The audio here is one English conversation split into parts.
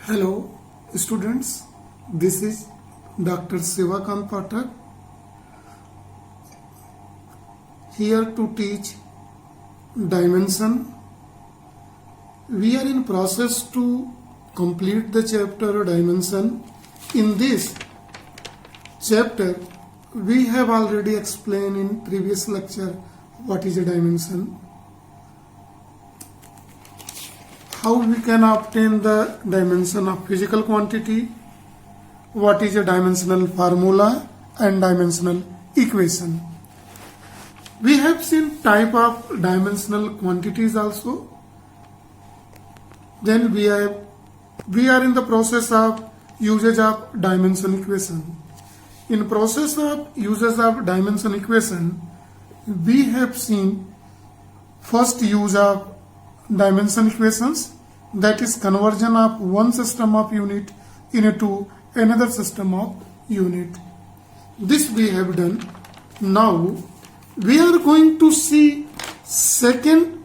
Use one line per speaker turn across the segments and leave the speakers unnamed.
Hello students, this is Dr. Sivakant Pathak here to teach dimension. We are in process to complete the chapter dimension. In this chapter we have already explained in previous lecture what is a dimension, how we can obtain the dimension of physical quantity, what is a dimensional formula and dimensional equation. We have seen type of dimensional quantities also. Then we are in the process of usage of dimension equation. In process of usage of dimension equation, we have seen first use of dimension equations, that is conversion of one system of unit into another system of unit. This we have done. Now we are going to see second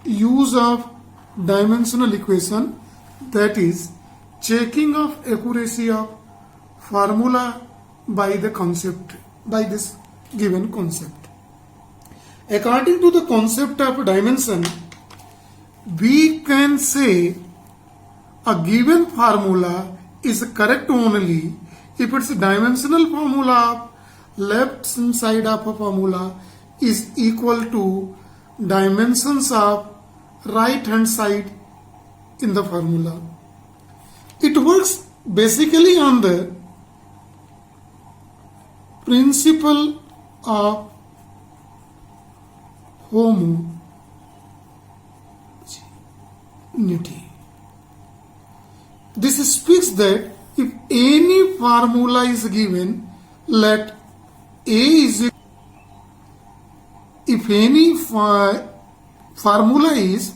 use of dimensional equation, that is checking of accuracy of formula by the concept, by this given concept. According to the concept of dimension, we can say a given formula is correct only if its dimensional formula of left side of a formula is equal to dimensions of right hand side in the formula. It works basically on the principle of homogeneity. This speaks that if any formula is given, let A is, if any formula is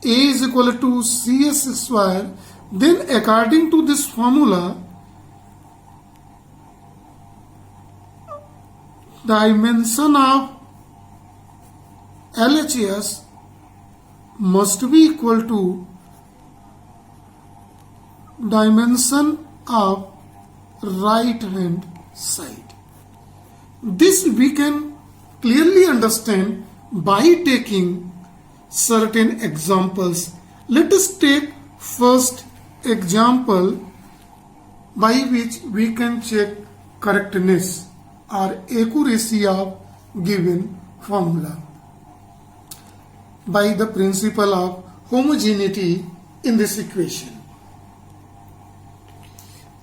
A is equal to CS square, then according to this formula, dimension of LHS must be equal to dimension of right hand side. This we can clearly understand by taking certain examples. Let us take first example by which we can check correctness or accuracy of given formula by the principle of homogeneity in this equation.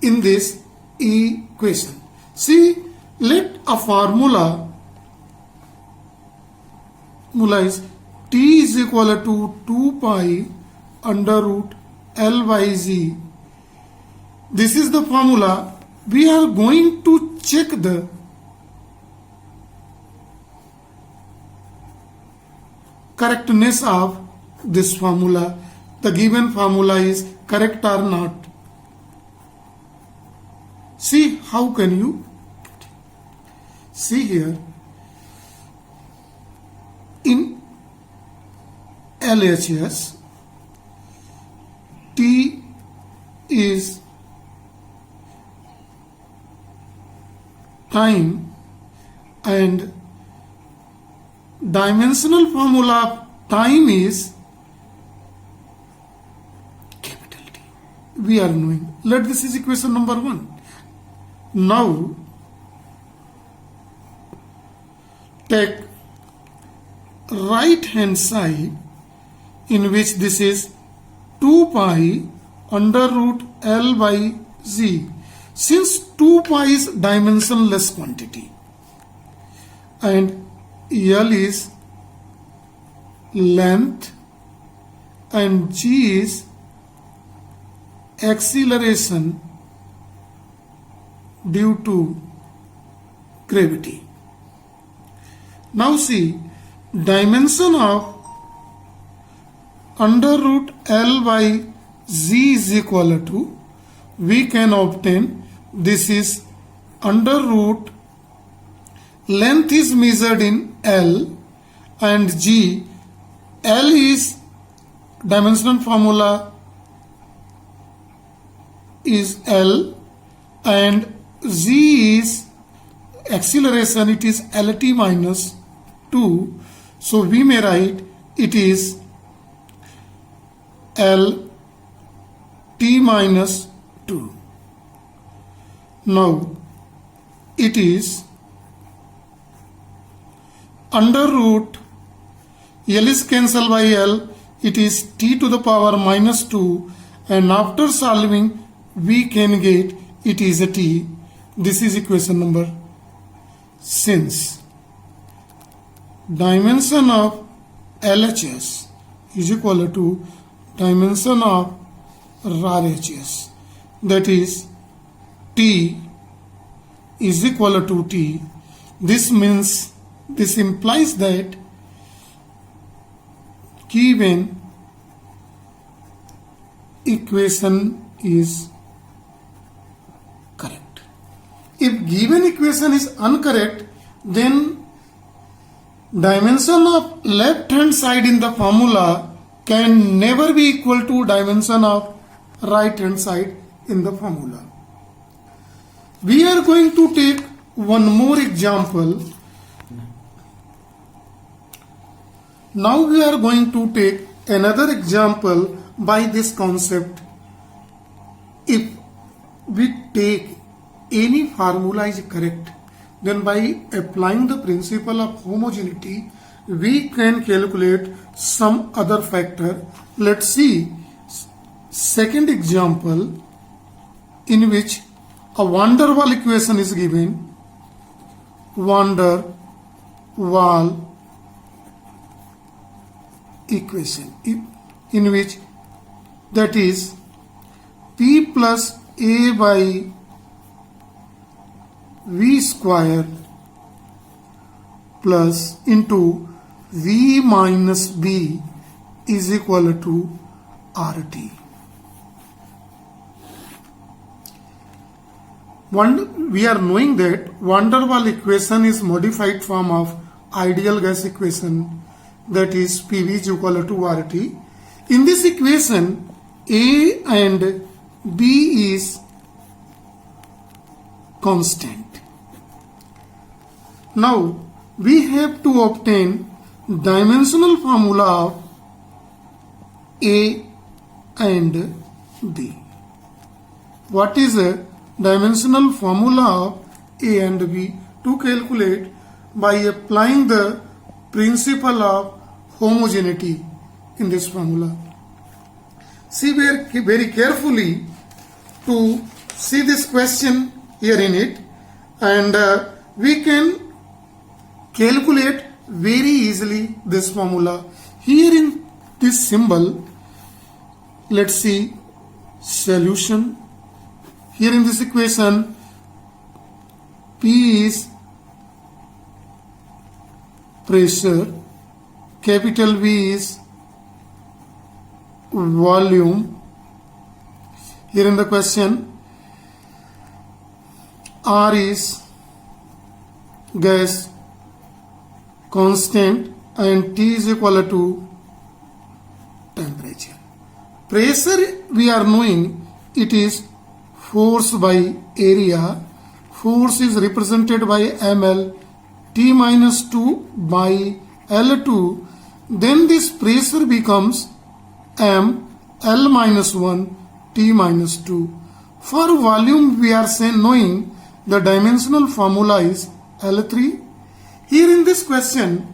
In this equation, see, let a formula is T is equal to 2 pi under root L by Z. This is the formula. We are going to check the correctness of this formula. The given formula is correct or not. See, how can you see here in LHS, T is time and dimensional formula of time is capital T. We are knowing. Let this is equation number 1. Now take right hand side, in which this is 2 pi under root L by Z. Since 2 pi is dimensionless quantity and L is length and G is acceleration due to gravity. Now see, dimension of under root L by Z is equal to, we can obtain, this is under root, length is measured in L and G. L is dimensional formula is L and Z is acceleration, it is Lt minus 2. So we may write it is Lt minus 2. Now it is under root L is cancelled by L, it is t to the power minus 2, and after solving we can get it is a t. This is equation number. Since dimension of LHS is equal to dimension of RHS, that is T is equal to T, this implies that given equation is correct. If given equation is incorrect, then dimension of left hand side in the formula can never be equal to dimension of right hand side in the formula. We are going to take one more example. Now we are going to take another example by this concept. If we take any formula is correct, then by applying the principle of homogeneity, we can calculate some other factor. Let's see second example in which a van der Waal equation is given. Van der Waal equation in which that is P plus A by V square plus into V minus B is equal to RT. We are knowing that van der Waal equation is modified form of ideal gas equation, that is PV is equal to RT. In this equation, A and B is constant. Now we have to obtain dimensional formula of A and B. What is a dimensional formula of A and B? To calculate by applying the principle of homogeneity in this formula. See very carefully to see this question here in it, and we can calculate very easily this formula. Here in this symbol, let's see solution. Here in this equation, P is pressure, capital V is volume. Here in the question, R is gas constant and T is equal to temperature. Pressure we are knowing it is force by area. Force is represented by ml, T minus 2 by L2. Then this pressure becomes M, L minus 1, T minus 2. For volume we are knowing the dimensional formula is L3. Here in this question,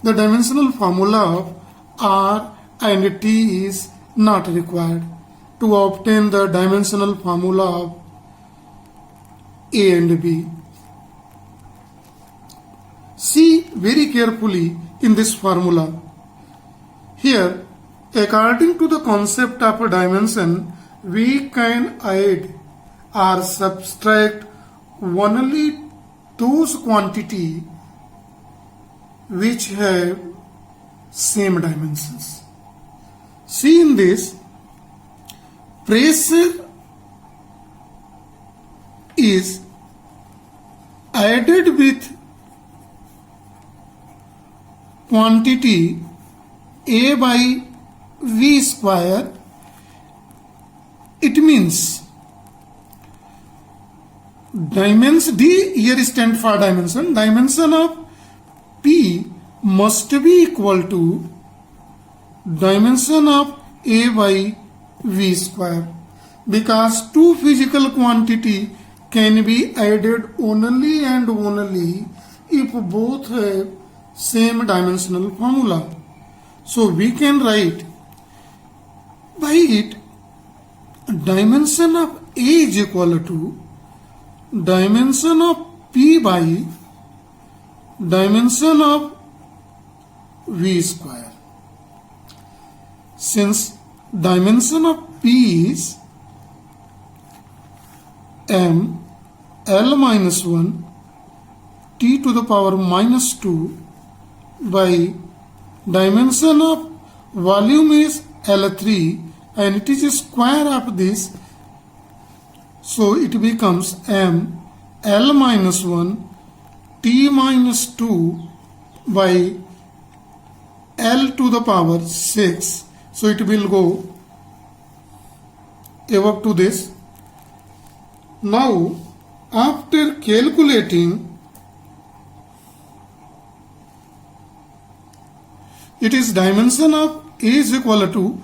the dimensional formula of R and T is not required. To obtain the dimensional formula of A and B, see very carefully in this formula. Here, according to the concept of a dimension, we can add or subtract only those quantity which have same dimensions. See in this, pressure is added with quantity A by V square. It means dimension D here stand for dimension. Dimension of P must be equal to dimension of A by V square, because two physical quantity can be added only and only if both have same dimensional formula. So we can write by it dimension of A is equal to dimension of P by dimension of V square. Since dimension of P is m L minus 1 t to the power minus 2 by dimension of volume is L3 and it is a square of this, so it becomes m L minus 1 t minus 2 by L to the power 6. So it will go above to this. Now after calculating, it is dimension of A is equal to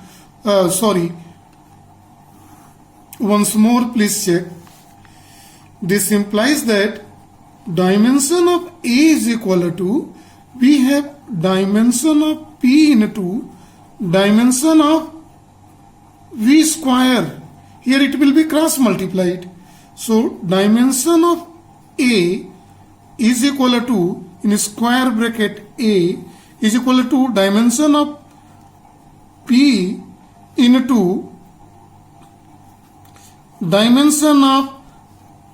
once more please check. This implies that dimension of A is equal to, we have dimension of P into dimension of V square. Here it will be cross multiplied. So dimension of A is equal to, in square bracket A is equal to dimension of P into dimension of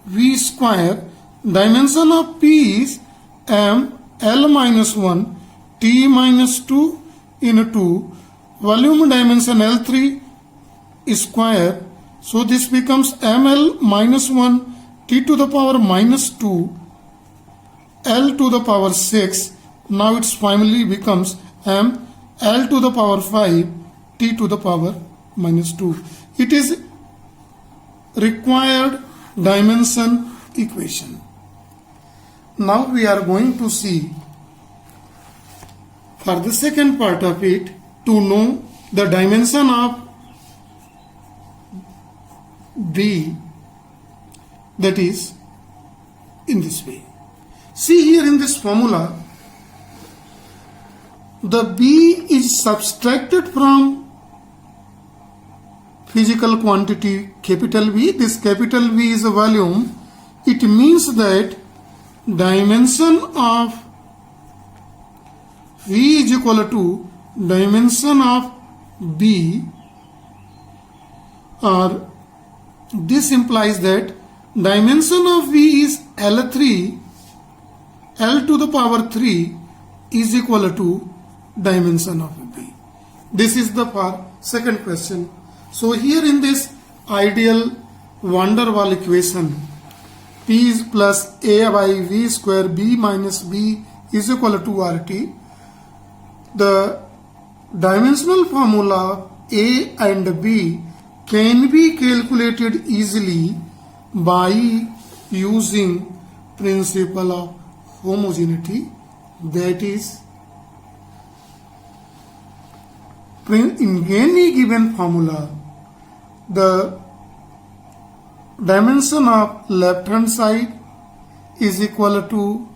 V square. Dimension of P is m L minus 1 t minus 2 into volume dimension L3 square. So this becomes ml minus 1 t to the power minus 2 L to the power 6. Now its finally becomes m L to the power 5 t to the power minus 2. It is required dimension equation. Now we are going to see for the second part of it, to know the dimension of B, that is in this way. See here in this formula, the B is subtracted from physical quantity capital V. This capital V is a volume. It means that dimension of V is equal to dimension of B, or this implies that dimension of V is L3, L to the power 3 is equal to dimension of B. This is the second question. So here in this ideal van der Waal equation, P is plus A by V square B minus B is equal to RT. The dimensional formula A and B can be calculated easily by using principle of homogeneity. That is, in any given formula, the dimension of left hand side is equal to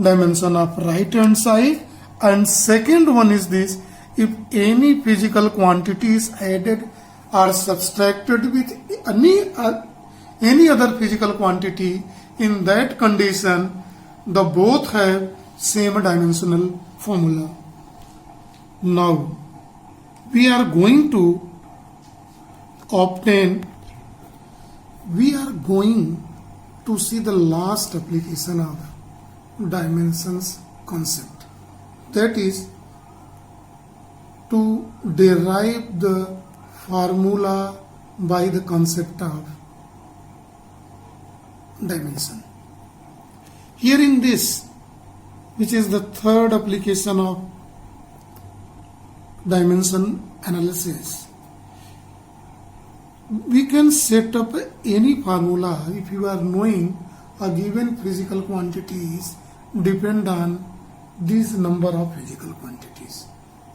dimension of right hand side, and second one is this: if any physical quantity is added or subtracted with any other physical quantity, in that condition the both have same dimensional formula. Now we are going to see the last application of dimensions concept, that is to derive the formula by the concept of dimension. Here in this, which is the third application of dimension analysis, we can set up any formula if you are knowing a given physical quantities depend on this number of physical quantities.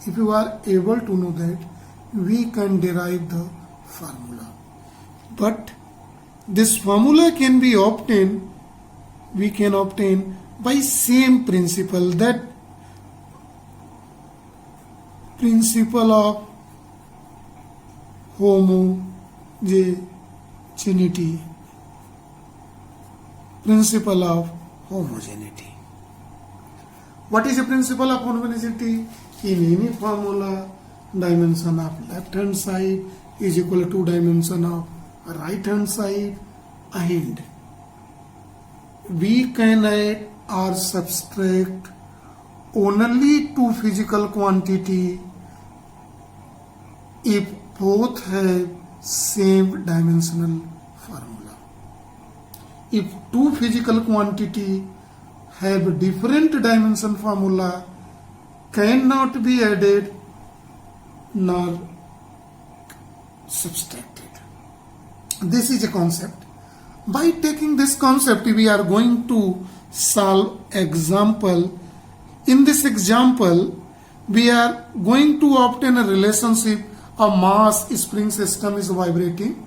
If you are able to know that, we can derive the formula. But this formula can be obtained, we can obtain by same principle, that principle of homogeneity. Principle of homogeneity. What is the principle of homogeneity? In any formula, dimension of left hand side is equal to dimension of right hand side, and we can add or subtract only two physical quantity if both have same dimensional formula. If two physical quantity have different dimension formula, cannot be added nor subtracted. This is a concept. By taking this concept, we are going to solve example. In this example, we are going to obtain a relationship. A mass spring system is vibrating,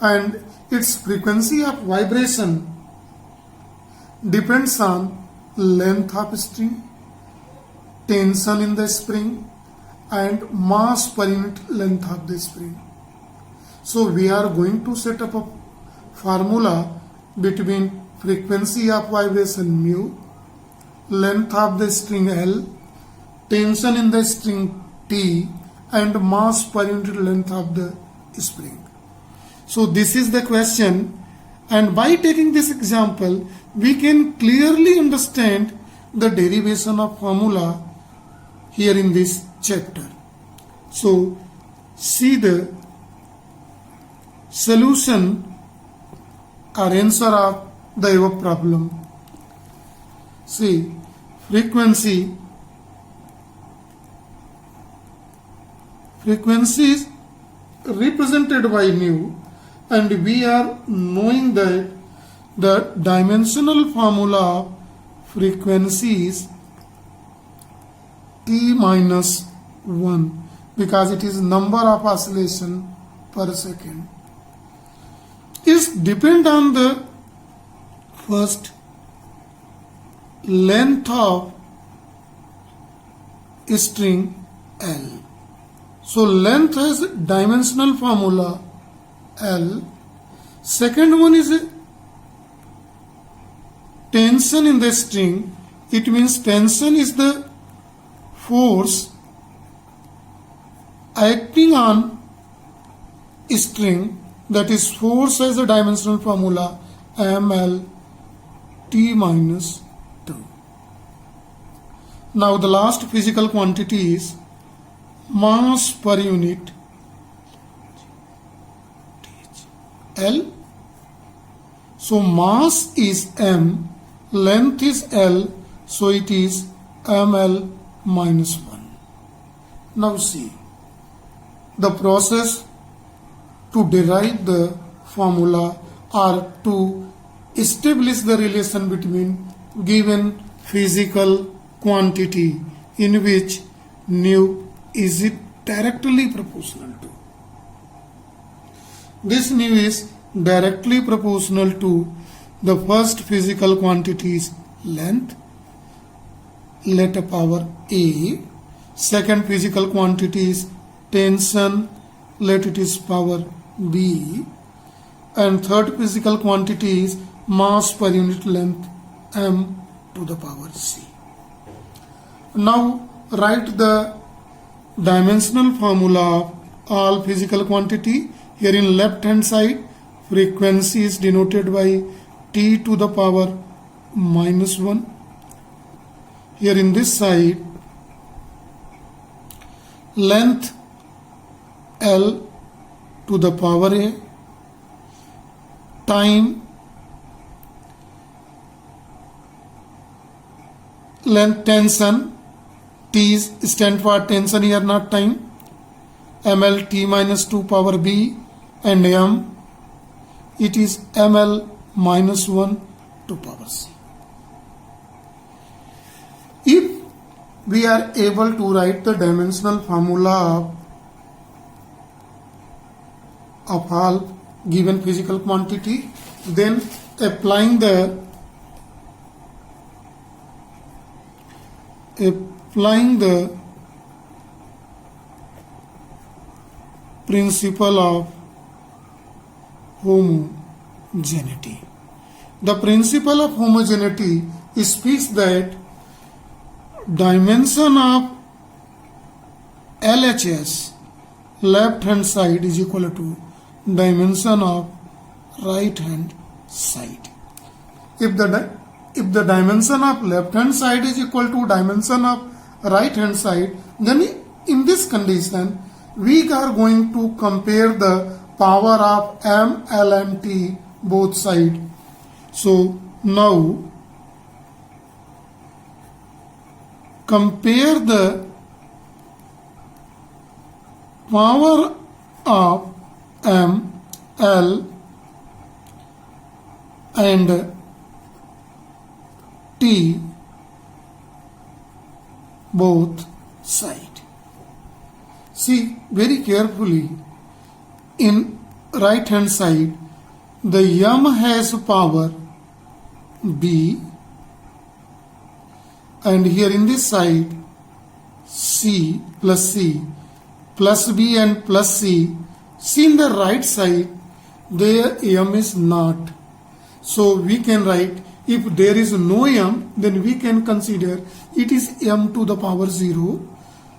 and its frequency of vibration depends on length of string, tension in the spring, and mass per unit length of the spring. So we are going to set up a formula between frequency of vibration mu, length of the string L, tension in the string T, and mass per unit length of the spring. So this is the question, and by taking this example, we can clearly understand the derivation of formula here in this chapter. So see the solution or answer of the above problem. See, frequency is represented by mu, and we are knowing that the dimensional formula of frequency is T minus 1, because it is number of oscillation per second. Is depend on the first length of string L. So length has dimensional formula L. Second one is tension in the string. It means tension is the force acting on string, that is force as a dimensional formula ml T minus 2. Now the last physical quantity is mass per unit L. So mass is m, length is L, so it is ml minus 1. Now see the process to derive the formula or to establish the relation between given physical quantity in which nu is directly proportional to. This nu is directly proportional to the first physical quantity is length, let a power A. Second physical quantity is tension, let it is power B. And third physical quantity is mass per unit length m to the power C. Now write the dimensional formula of all physical quantity. Here in left hand side, frequency is denoted by T to the power minus 1. Here in this side, length L to the power A, time length tension, T is stand for tension here, not time, ml T minus 2 power B, and m it is ml minus 1 to power c. If we are able to write the dimensional formula of all given physical quantity, then applying the principle of homogeneity. The principle of homogeneity speaks that dimension of LHS left hand side is equal to dimension of right hand side. If the dimension of left hand side is equal to dimension of right hand side, then in this condition we are going to compare the power of M, L and T both sides. So now compare the power of M, L and T both sides. See very carefully, in right hand side the M has power B, and here in this side C plus B and plus C. See in the right side there M is not. So we can write, if there is no M, then we can consider it is M to the power 0.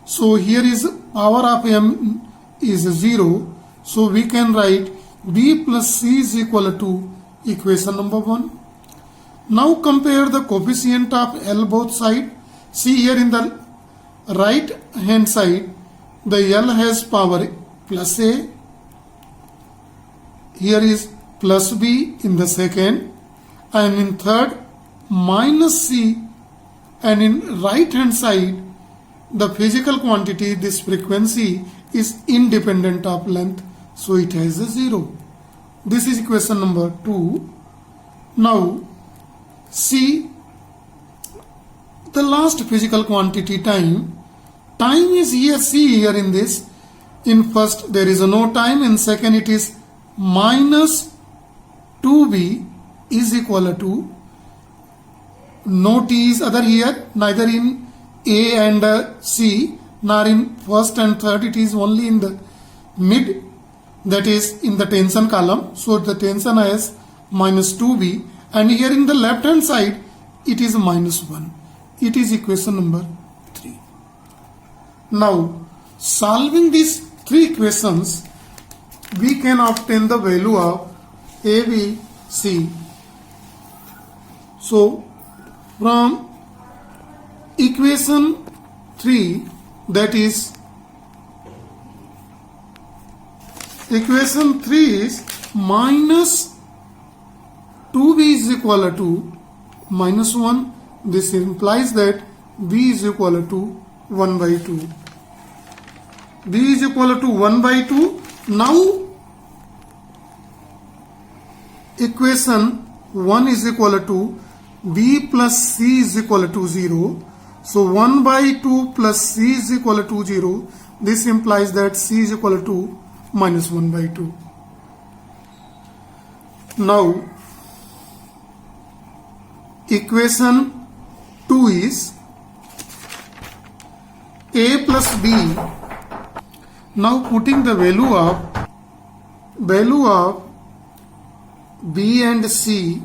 So here is power of M is 0. So we can write B plus C is equal to equation number 1. Now compare the coefficient of L both sides. See here in the right hand side the L has power plus A. Here is plus B in the second, and in third minus C, and in right hand side the physical quantity, this frequency, is independent of length, so it has a 0. This is equation number 2. Now see the last physical quantity, time. Time is here, see here in this. In first there is no time, in second it is minus 2b is equal to, no t is other here, neither in A and C, nor in first and third, it is only in the mid, that is in the tension column. So the tension has minus 2b, and here in the left hand side it is minus 1. It is equation number 3. Now solving these three equations, we can obtain the value of A, B, C. So from equation 3, that is equation 3 is minus 2b is equal to minus 1. This implies that b is equal to 1 by 2. b is equal to 1 by 2. Now equation 1 is equal to b plus c is equal to 0. So 1 by 2 plus c is equal to 0. This implies that c is equal to minus 1 by 2. Now equation 2 is a plus b. Now putting the value of b and c,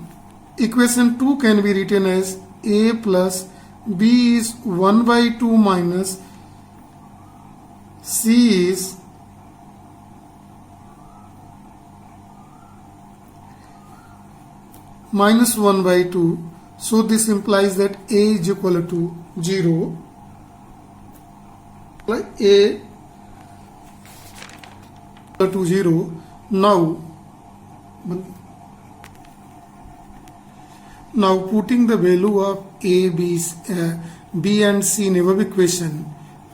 equation 2 can be written as a plus b is 1 by 2 minus c is minus 1 by 2. So this implies that a is equal to 0. A to 0. Now putting the value of a, b and c in above equation,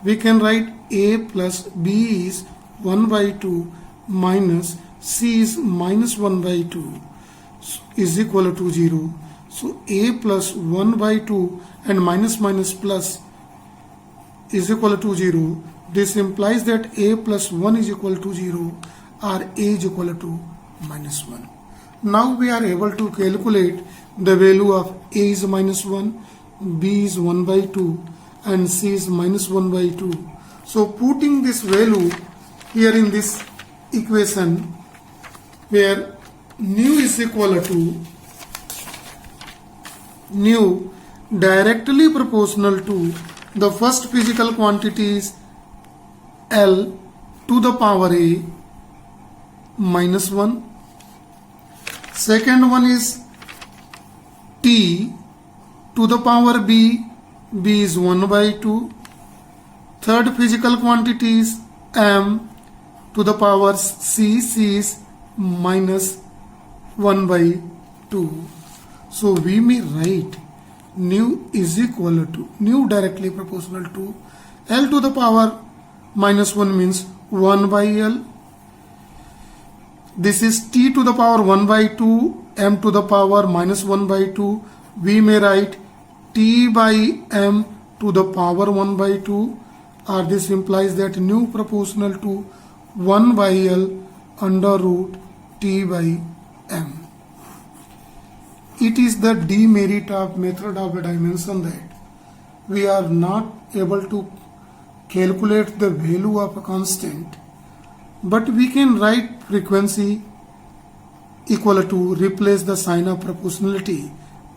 we can write a plus b is 1 by 2 minus c is minus 1 by 2 is equal to 0. So a plus 1 by 2 and minus minus plus is equal to 0. This implies that a plus 1 is equal to 0 or a is equal to minus 1. Now we are able to calculate the value of a is minus 1, b is 1 by 2 and c is minus 1 by 2. So putting this value here in this equation where nu is equal to nu directly proportional to the first physical quantity is L to the power A minus 1. Second one is T to the power B, B is 1 by 2. Third physical quantity is M to the power C, C is minus 1 by 2. So we may write nu is equal to, nu directly proportional to L to the power minus 1 means 1 by L. This is T to the power 1 by 2, M to the power minus 1 by 2. We may write T by M to the power 1 by 2, or this implies that nu proportional to 1 by L under root T by M. It is the demerit of method of dimension that we are not able to calculate the value of a constant, but we can write frequency equal to replace the sign of proportionality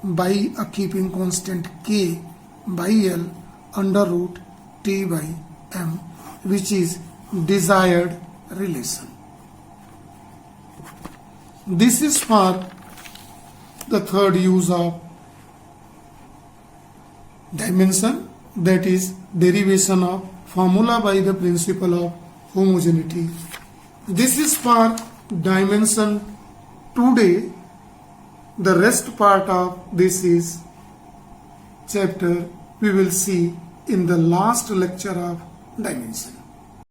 by a keeping constant k by L under root T by M, which is desired relation. This is for the third use of dimension, that is derivation of formula by the principle of homogeneity. This is for dimension today. The rest part of this is chapter we will see in the last lecture of dimension.